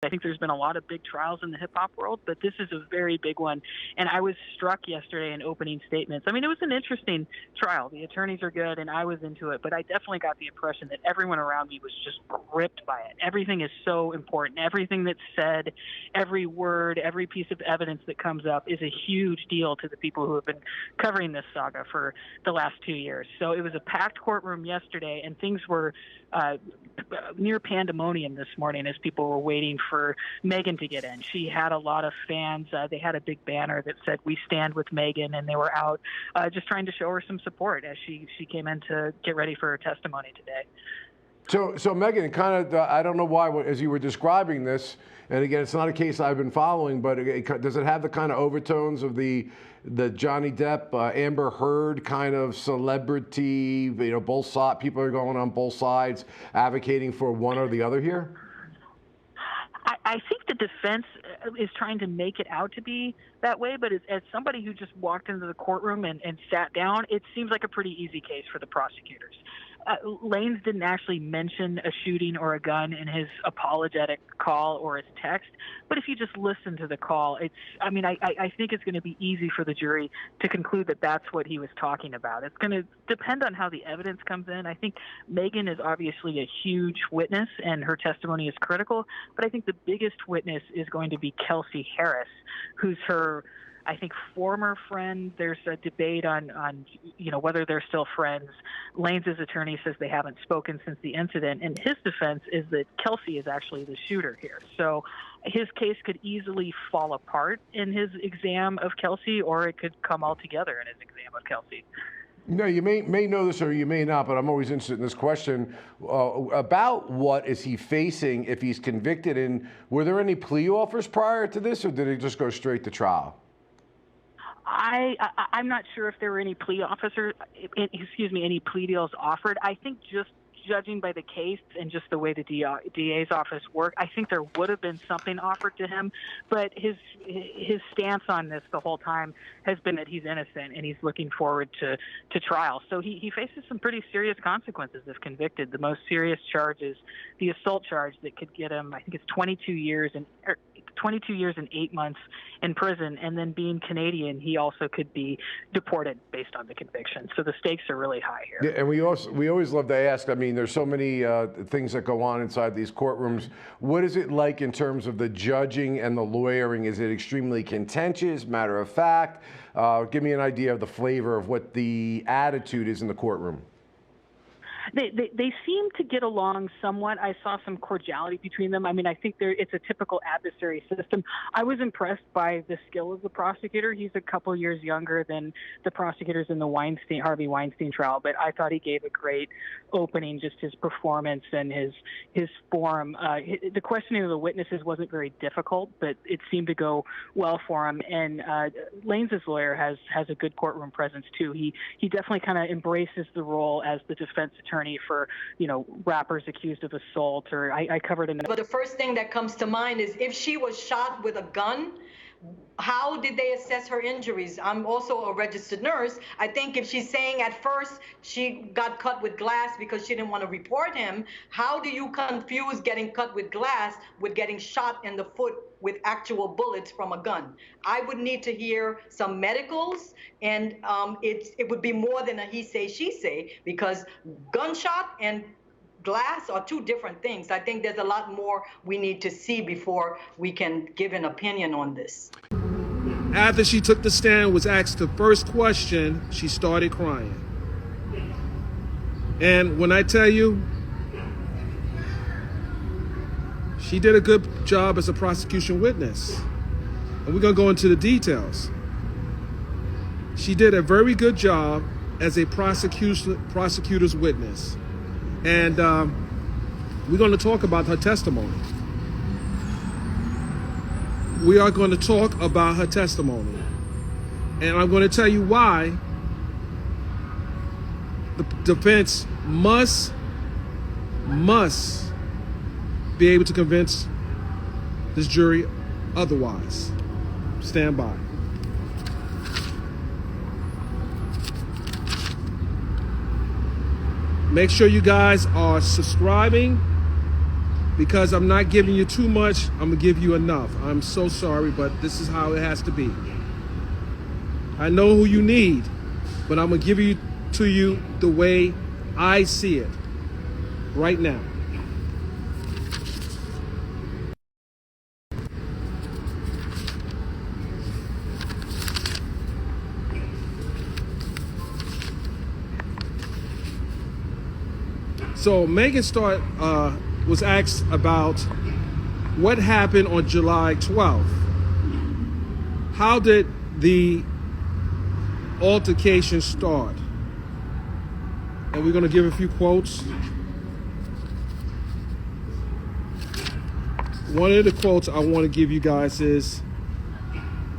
I think there's been a lot of big trials in the hip-hop world, but this is a very big one. And I was struck yesterday in opening statements. I mean, it was an interesting trial. The attorneys are good, and I was into it, but I definitely got the impression that everyone around me was just gripped by it. Everything is so important. Everything that's said, every word, every piece of evidence that comes up is a huge deal to the people who have been covering this saga for the last 2 years. So it was a packed courtroom yesterday, and things were near pandemonium this morning as people were waiting for Meghann to get in. She had a lot of fans. They had a big banner that said, "We stand with Meghann," and they were out just trying to show her some support as she came in to get ready for her testimony today. So Meghann, kind of, I don't know why, as you were describing this, and again, it's not a case I've been following, but does it have the kind of overtones of the Johnny Depp, Amber Heard kind of celebrity, both sides, people are going on both sides, advocating for one or the other here? I think the defense is trying to make it out to be that way, but as somebody who just walked into the courtroom and sat down, it seems like a pretty easy case for the prosecutors. Lanez didn't actually mention a shooting or a gun in his apologetic call or his text, but if you just listen to the call, I think it's going to be easy for the jury to conclude that that's what he was talking about. It's going to depend on how the evidence comes in. I think Meghann is obviously a huge witness, and her testimony is critical, but I think the biggest witness is going to be Kelsey Harris, who's her, I think, former friend. There's a debate on whether they're still friends. Lanez's attorney says they haven't spoken since the incident, and his defense is that Kelsey is actually the shooter here. So his case could easily fall apart in his exam of Kelsey, or it could come all together in his exam of Kelsey. No, you may know this or you may not, but I'm always interested in this question. About what is he facing if he's convicted, and were there any plea offers prior to this, or did it just go straight to trial? I'm not sure if there were any any plea deals offered. I think just judging by the case and just the way the DA's office worked, I think there would have been something offered to him. But his stance on this the whole time has been that he's innocent and he's looking forward to trial. So he faces some pretty serious consequences if convicted. The most serious charge is the assault charge that could get him, I think it's 22 years and 8 months in prison, and then being Canadian, he also could be deported based on the conviction. So the stakes are really high here. Yeah, and we always love to ask, I mean, there's so many things that go on inside these courtrooms. What is it like in terms of the judging and the lawyering? Is it extremely contentious, matter of fact? Give me an idea of the flavor of what the attitude is in the courtroom. They seem to get along somewhat. I saw some cordiality between them. I mean, I think it's a typical adversary system. I was impressed by the skill of the prosecutor. He's a couple years younger than the prosecutors in the Harvey Weinstein trial, but I thought he gave a great opening, just his performance and his form. The questioning of the witnesses wasn't very difficult, but it seemed to go well for him. And Lanez's lawyer has a good courtroom presence too. He definitely kind of embraces the role as the defense attorney for, rappers accused of assault, or I covered in. But the first thing that comes to mind is if she was shot with a gun, how did they assess her injuries? I'm also a registered nurse. I think if she's saying at first she got cut with glass because she didn't want to report him, how do you confuse getting cut with glass with getting shot in the foot with actual bullets from a gun? I would need to hear some medicals, and it would be more than a he say, she say, because gunshot and glass are two different things. I think there's a lot more we need to see before we can give an opinion on this. After she took the stand, was asked the first question, she started crying. And when I tell you, she did a good job as a prosecution witness. And we're going to go into the details. She did a very good job as a prosecutor's witness. And we're going to talk about her testimony. We are going to talk about her testimony. And I'm going to tell you why the defense must be able to convince this jury otherwise. Stand by. Make sure you guys are subscribing Because I'm not giving you too much, I'm gonna give you enough. I'm so sorry, but this is how it has to be. I know who you need, but I'm gonna give you to you the way I see it right now. So Meghann was asked about what happened on July 12th. How did the altercation start? And we're going to give a few quotes. One of the quotes I want to give you guys is,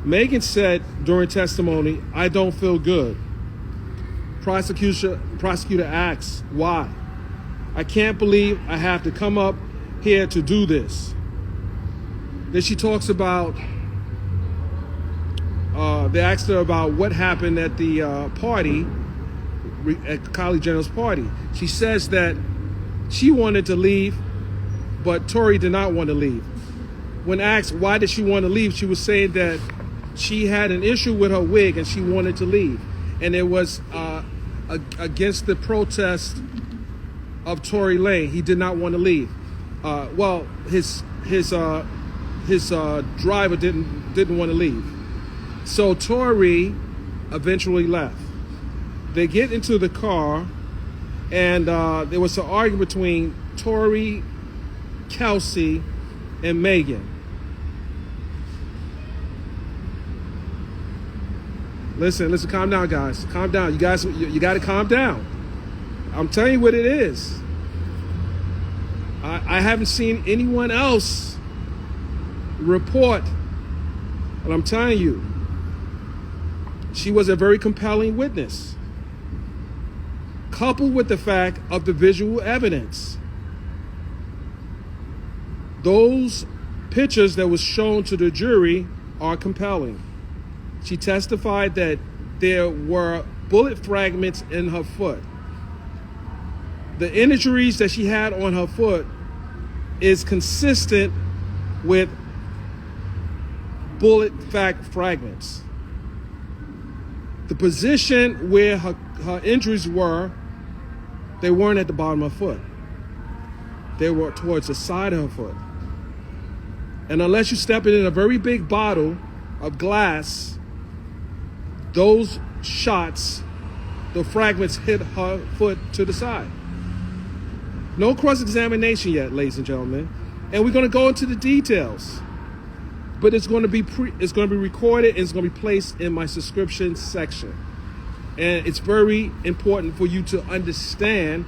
Meghann said during testimony, "I don't feel good." Prosecutor asks, "Why?" "I can't believe I have to come up here to do this." Then she talks about, they asked her about what happened at the party, at Kylie Jenner's party. She says that she wanted to leave, but Tory did not want to leave. When asked why did she want to leave, she was saying that she had an issue with her wig and she wanted to leave. And it was against the protest of Tory Lanez. He did not want to leave. Well, his driver didn't want to leave. So Tory eventually left. They get into the car, and there was an argument between Tory, Kelsey, and Meghann. Listen, calm down, guys. Calm down. You guys, you got to calm down. I'm telling you what it is. I haven't seen anyone else report, but I'm telling you, she was a very compelling witness, coupled with the fact of the visual evidence. Those pictures that was shown to the jury are compelling. She testified that there were bullet fragments in her foot. The injuries that she had on her foot is consistent with bullet fragments. The position where her injuries were, they weren't at the bottom of her foot. They were towards the side of her foot. And unless you step in a very big bottle of glass, those shots, the fragments hit her foot to the side. No cross-examination yet, ladies and gentlemen. And we're going to go into the details. But it's going to be recorded and it's going to be placed in my subscription section. And it's very important for you to understand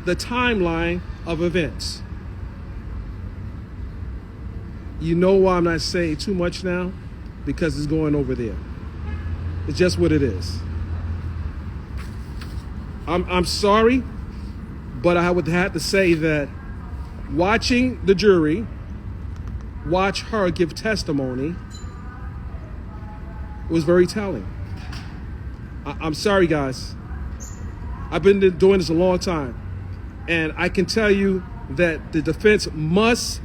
the timeline of events. You know why I'm not saying too much now? Because it's going over there. It's just what it is. I'm sorry, but I would have to say that watching the jury watch her give testimony was very telling. I'm sorry, guys. I've been doing this a long time, and I can tell you that the defense must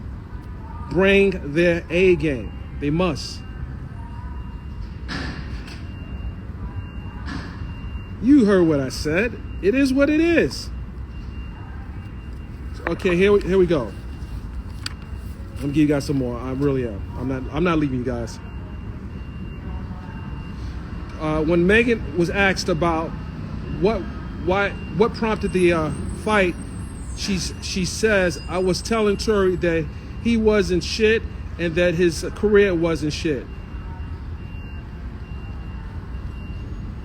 bring their A game. They must. You heard what I said. It is what it is. Okay, here we go. I'm gonna give you guys some more. I really am. I'm not leaving you guys. When Meghann was asked about what prompted the fight, she says, "I was telling Tory that he wasn't shit and that his career wasn't shit.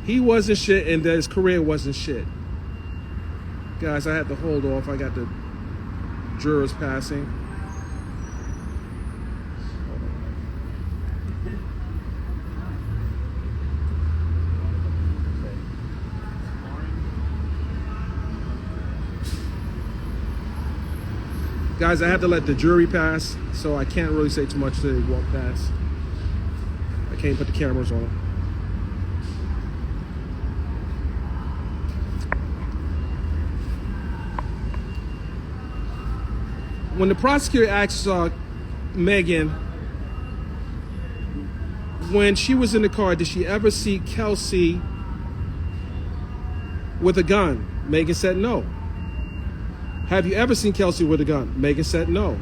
He wasn't shit and that his career wasn't shit." Guys, I had to hold off. I got the jurors passing. Guys, I have to let the jury pass, so I can't really say too much till they walk past. I can't put the cameras on. when the prosecutor asked Meghann, when she was in the car, did she ever see Kelsey with a gun? Meghann said no. Have you ever seen Kelsey with a gun? Meghann said no.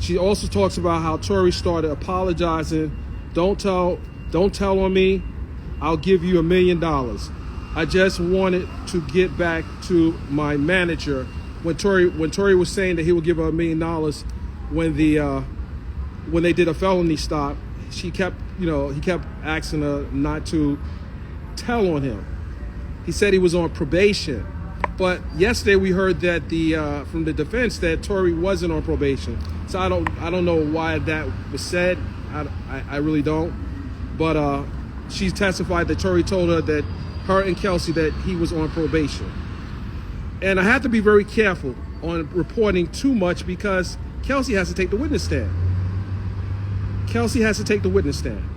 She also talks about how Tory started apologizing. Don't tell on me. I'll give you $1 million. I just wanted to get back to my manager. When Tory was saying that he would give her $1 million when they did a felony stop, he kept asking her not to tell on him. He said he was on probation. But yesterday we heard that from the defense that Tory wasn't on probation. So I don't know why that was said. I really don't. But she testified that Tory told her that her and Kelsey that he was on probation. And I have to be very careful on reporting too much because Kelsey has to take the witness stand. Kelsey has to take the witness stand.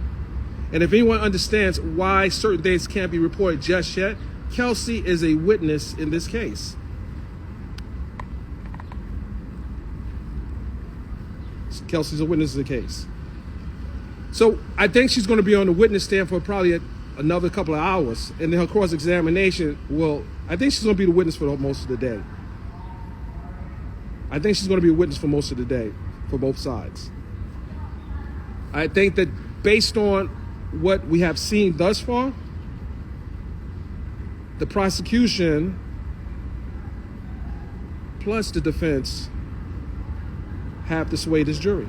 And if anyone understands why certain things can't be reported just yet, Kelsey is a witness in this case. Kelsey's a witness in the case. So I think she's going to be on the witness stand for probably another couple of hours. And then her cross-examination I think she's going to be the witness for most of the day. I think she's going to be a witness for most of the day for both sides. I think that based on what we have seen thus far, the prosecution plus the defense have to sway this jury.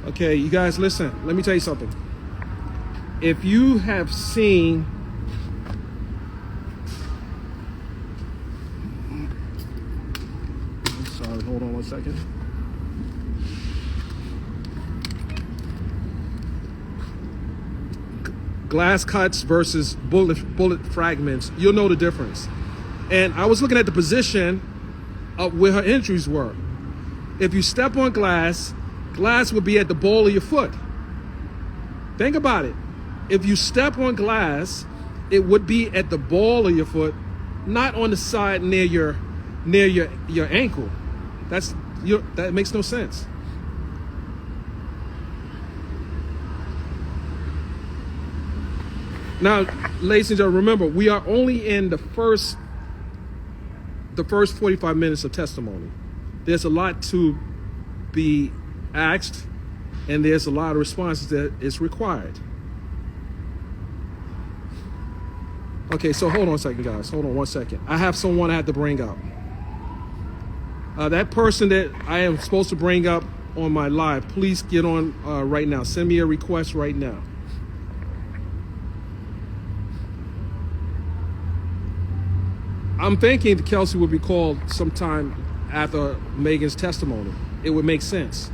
Okay, you guys, listen. Let me tell you something. If you have seen hold on one second. Glass cuts versus bullet fragments, you'll know the difference. And I was looking at the position of where her injuries were. If you step on glass would be at the ball of your foot. Think about it. If you step on glass, it would be at the ball of your foot, not on the side near your ankle. That makes no sense. Now, ladies and gentlemen, remember, we are only in the first 45 minutes of testimony. There's a lot to be asked, and there's a lot of responses that is required. Okay, so hold on a second, guys. Hold on one second. I have someone I have to bring up. That person that I am supposed to bring up on my live, please get on right now. Send me a request right now. I'm thinking that Kelsey would be called sometime after Meghann's testimony. It would make sense.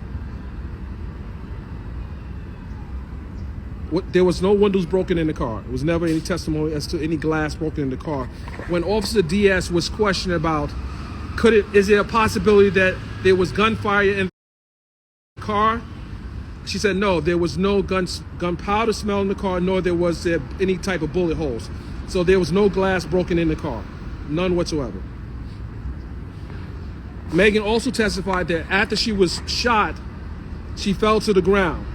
There was no windows broken in the car. There was never any testimony as to any glass broken in the car. When Officer Diaz was questioned about, is there a possibility that there was gunfire in the car? She said no, there was no gunpowder smell in the car, nor was there any type of bullet holes. So there was no glass broken in the car. None whatsoever. Meghann also testified that after she was shot, she fell to the ground.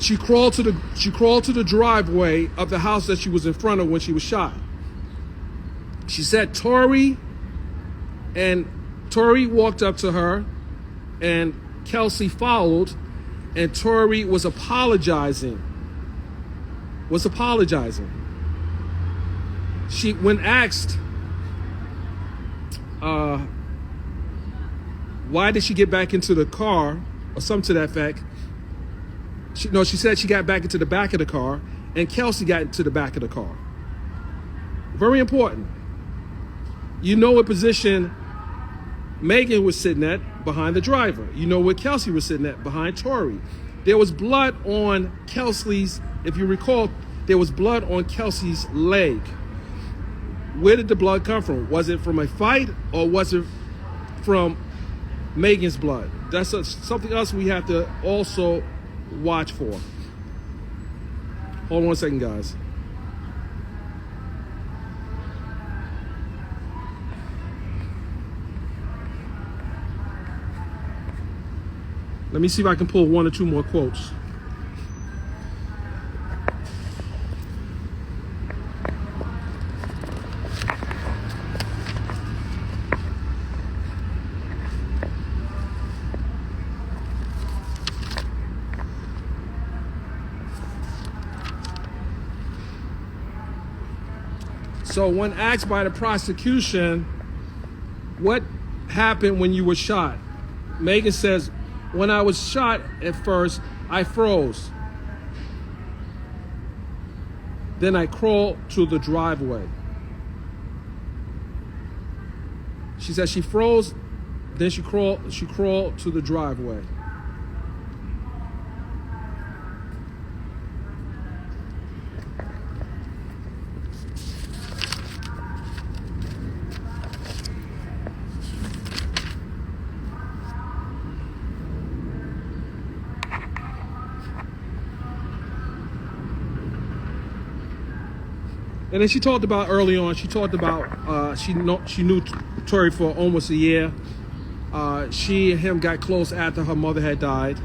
She crawled to the driveway of the house that she was in front of when she was shot. She said Tory walked up to her, and Kelsey followed, and Tory was apologizing. When asked, why did she get back into the car, or something to that effect, she said she got back into the back of the car, and Kelsey got into the back of the car. Very important. You know what position Meghann was sitting at, behind the driver. You know where Kelsey was sitting at, behind Tory. There was blood on Kelsey's, if you recall, there was blood on Kelsey's leg. Where did the blood come from? Was it from a fight, or was it from Meghann's blood? that's something else we have to also watch for. Hold on 1 second, guys. Let me see if I can pull 1 or 2 more quotes. So when asked by the prosecution, what happened when you were shot? Meghann says, when I was shot at first, I froze. Then I crawled to the driveway. She said she froze, then she crawled to the driveway. And then she talked about early on, she talked about she knew Tory for almost a year. She and him got close after her mother had died.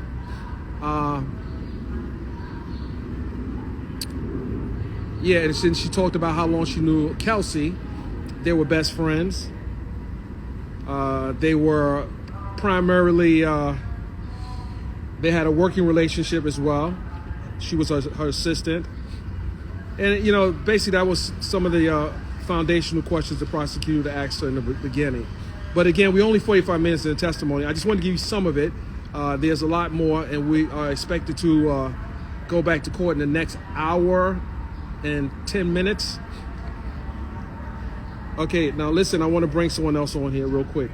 Yeah, and then she talked about how long she knew Kelsey. They were best friends. They were primarily, they had a working relationship as well. She was her assistant. And, you know, basically that was some of the foundational questions the prosecutor asked her in the beginning. But again, we're only 45 minutes in the testimony. I just want to give you some of it. There's a lot more, and we are expected to go back to court in the next hour and 10 minutes. Okay, now listen, I want to bring someone else on here real quick.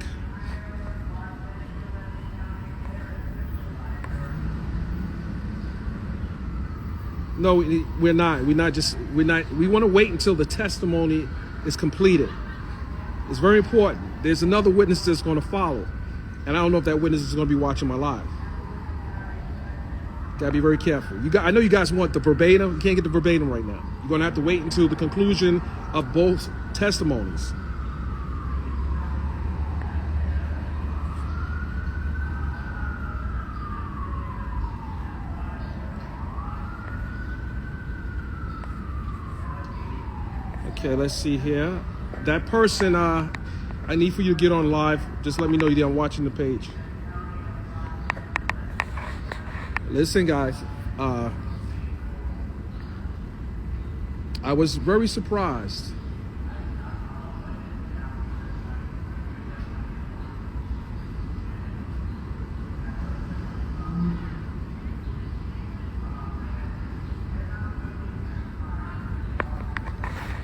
No, we're not. We want to wait until the testimony is completed. It's very important. There's another witness that's going to follow. And I don't know if that witness is going to be watching my live. Gotta be very careful. I know you guys want the verbatim. You can't get the verbatim right now. You're going to have to wait until the conclusion of both testimonies. Okay, let's see here. That person, I need for you to get on live. Just let me know you're there watching the page. Listen, guys. I was very surprised.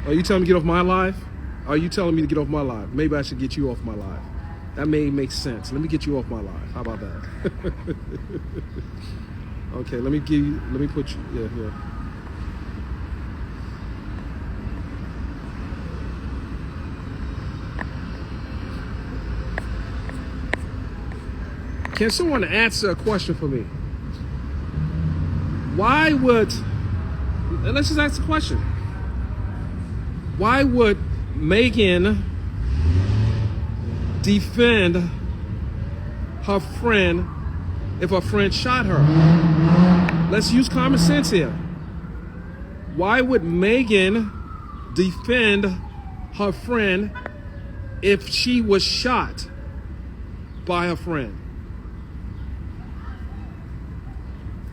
Are you telling me to get off my live? Are you telling me to get off my live? Maybe I should get you off my live. That may make sense. Let me get you off my live. How about that? Okay, let me put you, yeah, here. Can someone answer a question for me? Why would, and let's just ask the question. Why would Meghann defend her friend if her friend shot her? Let's use common sense here. Why would Meghann defend her friend if she was shot by her friend?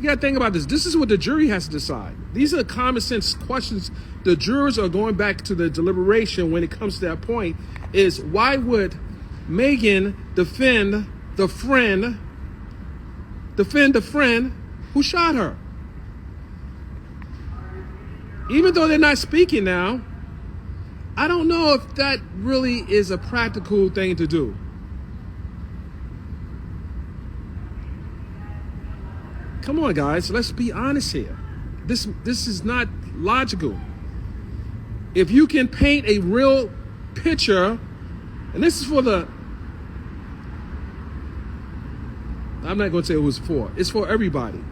You gotta think about this. This is what the jury has to decide. These are common sense questions. The jurors are going back to the deliberation when it comes to that point, is why would Meghann defend the friend who shot her? Even though they're not speaking now, I don't know if that really is a practical thing to do. Come on, guys, let's be honest here. This is not logical. If you can paint a real picture, and this is for the I'm not going to say who it's for. It's for everybody.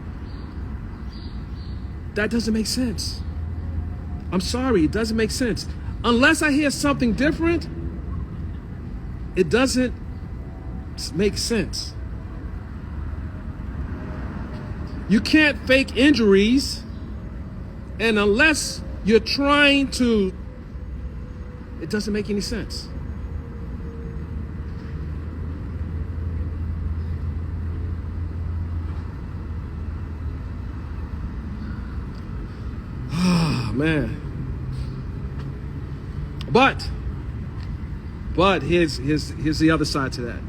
That doesn't make sense. I'm sorry, it doesn't make sense. Unless I hear something different, it doesn't make sense. You can't fake injuries, and unless you're trying to, it doesn't make any sense. Ah, man. But here's the other side to that.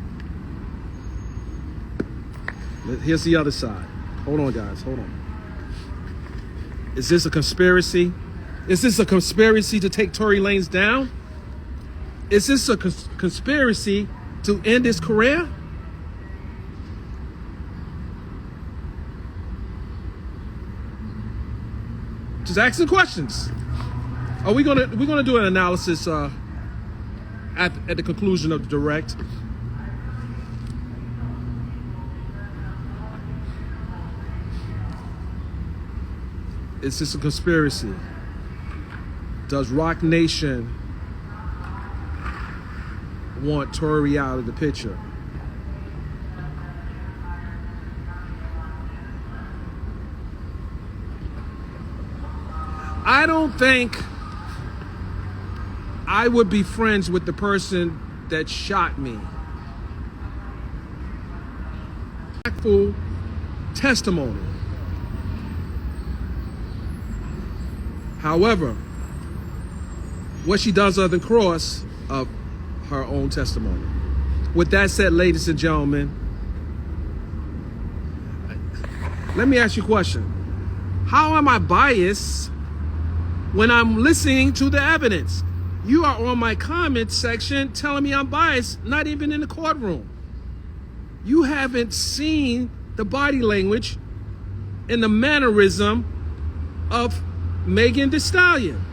Here's the other side. Hold on, guys. Hold on. Is this a conspiracy? Is this a conspiracy to take Tory Lanez down? Is this a conspiracy to end his career? Just asking questions. Are we're gonna do an analysis at the conclusion of the direct. Is this a conspiracy? Does Rock Nation want Tory out of the picture? I don't think I would be friends with the person that shot me. Full testimony. However, what she does other than cross of her own testimony. With that said, ladies and gentlemen, let me ask you a question. How am I biased when I'm listening to the evidence? You are on my comment section telling me I'm biased, not even in the courtroom. You haven't seen the body language and the mannerism of Meghann Thee Stallion.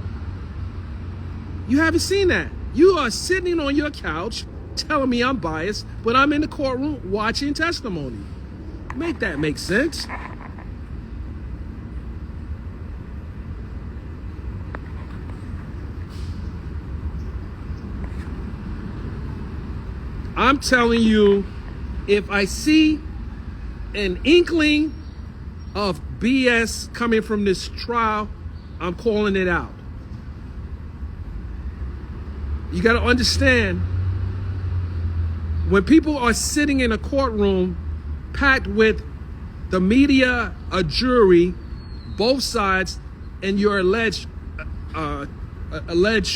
You haven't seen that. You are sitting on your couch telling me I'm biased, but I'm in the courtroom watching testimony. Make that make sense. I'm telling you, if I see an inkling of BS coming from this trial, I'm calling it out. You got to understand, when people are sitting in a courtroom packed with the media, a jury, both sides, and your alleged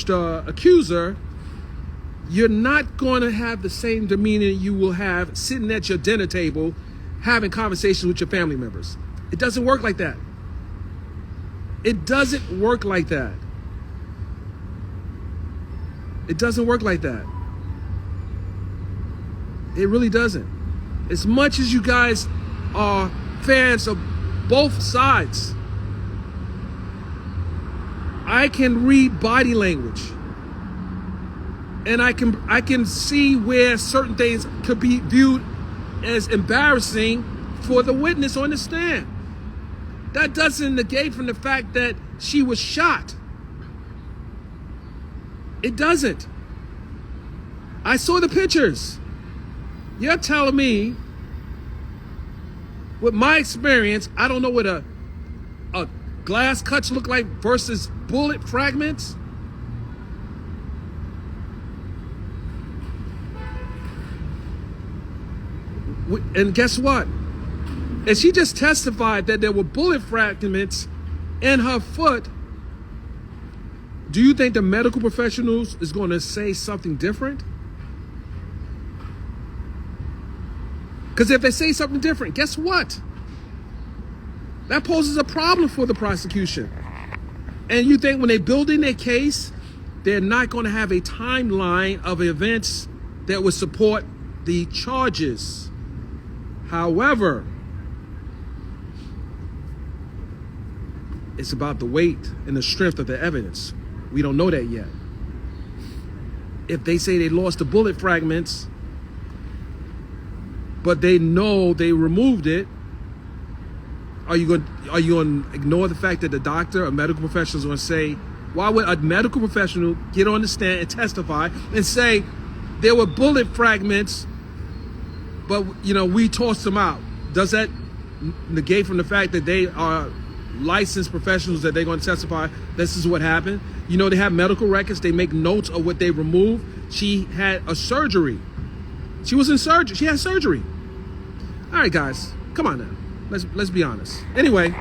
accuser, you're not going to have the same demeanor you will have sitting at your dinner table having conversations with your family members. It doesn't work like that. It doesn't work like that. It doesn't work like that. It really doesn't. As much as you guys are fans of both sides, I can read body language. And I can see where certain things could be viewed as embarrassing for the witness on the stand. That doesn't negate from the fact that she was shot. It doesn't. I saw the pictures. You're telling me, with my experience, I don't know what a glass cuts look like versus bullet fragments. And guess what? And she just testified that there were bullet fragments in her foot. Do you think the medical professionals is going to say something different? Because if they say something different, guess what? That poses a problem for the prosecution. And you think when they're building their case, they're not going to have a timeline of events that would support the charges. However, it's about the weight and the strength of the evidence. We don't know that yet. If they say they lost the bullet fragments, but they know they removed it, are you going to ignore the fact that the doctor or medical professional is going to say, why would a medical professional get on the stand and testify and say there were bullet fragments, but we tossed them out? Does that negate from the fact that they are licensed professionals, that they're going to testify this is what happened? They have medical records. They make notes of what they removed. She had a surgery. She was in surgery. She had surgery. All right, guys, come on now. Let's be honest. Anyway,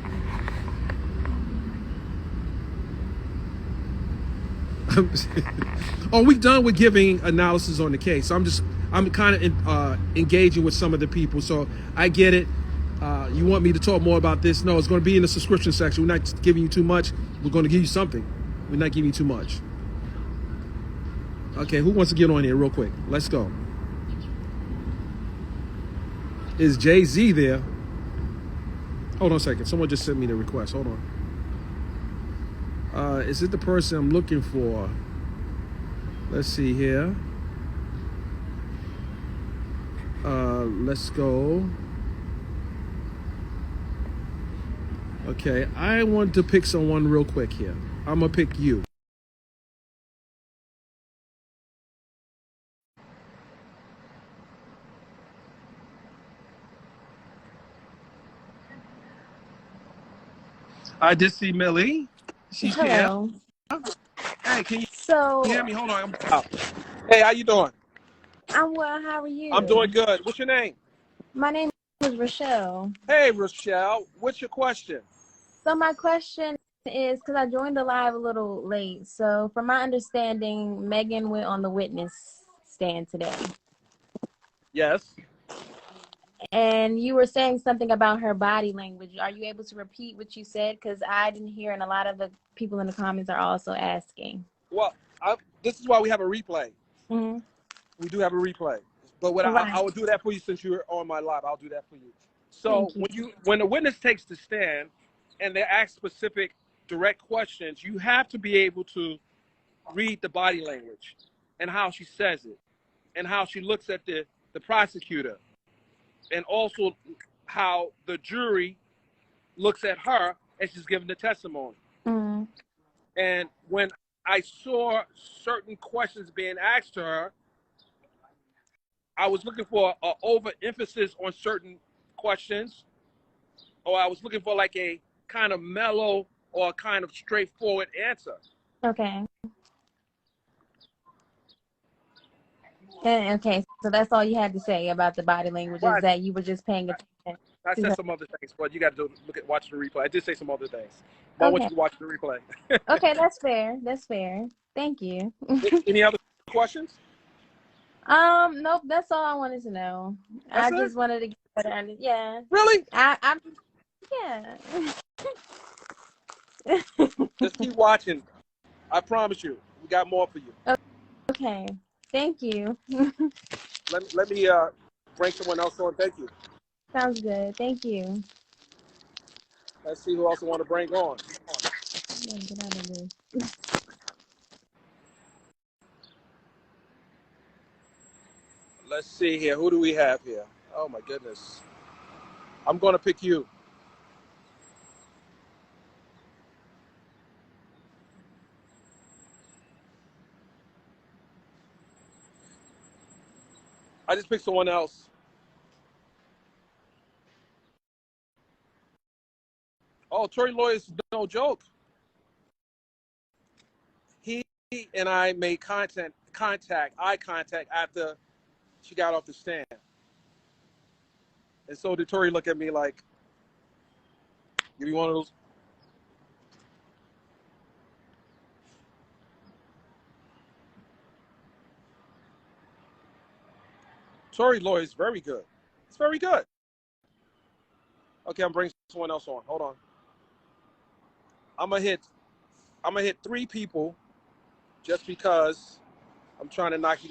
are we done with giving analysis on the case? So I'm kind of engaging with some of the people. So I get it. You want me to talk more about this? No, it's going to be in the subscription section. We're not giving you too much. We're going to give you something. We're not giving you too much. Okay, who wants to get on here real quick? Let's go. Is Jay-Z there? Hold on a second. Someone just sent me the request. Hold on. Is it the person I'm looking for? Let's see here. Let's go. Okay, I want to pick someone real quick here. I'm gonna pick you. I just see Millie. She's Hello. here. Hey, can you So hear me? Hold on. I'm out. Hey, how you doing? I'm well. How are you? I'm doing good. What's your name? My name is Rochelle. Hey, Rochelle. What's your question? So my question is, because I joined the live a little late. So from my understanding, Meghann went on the witness stand today. Yes. And you were saying something about her body language. Are you able to repeat what you said? Because I didn't hear, and a lot of the people in the comments are also asking. Well, this is why we have a replay. Mm-hmm. We do have a replay. But what Right. I will do that for you since you're on my live. I'll do that for you. So Thank you. when the witness takes the stand and they ask specific direct questions, you have to be able to read the body language and how she says it and how she looks at the prosecutor, and also how the jury looks at her as she's giving the testimony. Mm-hmm. And when I saw certain questions being asked to her, I was looking for an overemphasis on certain questions, or I was looking for like a kind of mellow or a kind of straightforward answer. Okay. Okay, so that's all you had to say about the body language, Right. is that you were just paying attention. I said some other things, but you got to watch the replay. I did say some other things, but I want you to watch the replay. Okay, that's fair. That's fair. Thank you. Any other questions? Nope, that's all I wanted to know. I just wanted to get better. Yeah. Really? I'm yeah. Just keep watching. I promise you, we got more for you. Okay. Thank you. Let me bring someone else on. Thank you. Sounds good. Thank you. Let's see who else I want to bring on. Get out of this. Let's see here. Who do we have here? Oh my goodness. I'm going to pick you. I just picked someone else. Oh, Tory Lanez is no joke. He and I made eye contact after she got off the stand. And so did Tory look at me like, give me one of those. Tory Lanez is very good. It's very good. Okay, I'm bringing someone else on. Hold on. I'm gonna hit 3 people just because I'm trying to knock you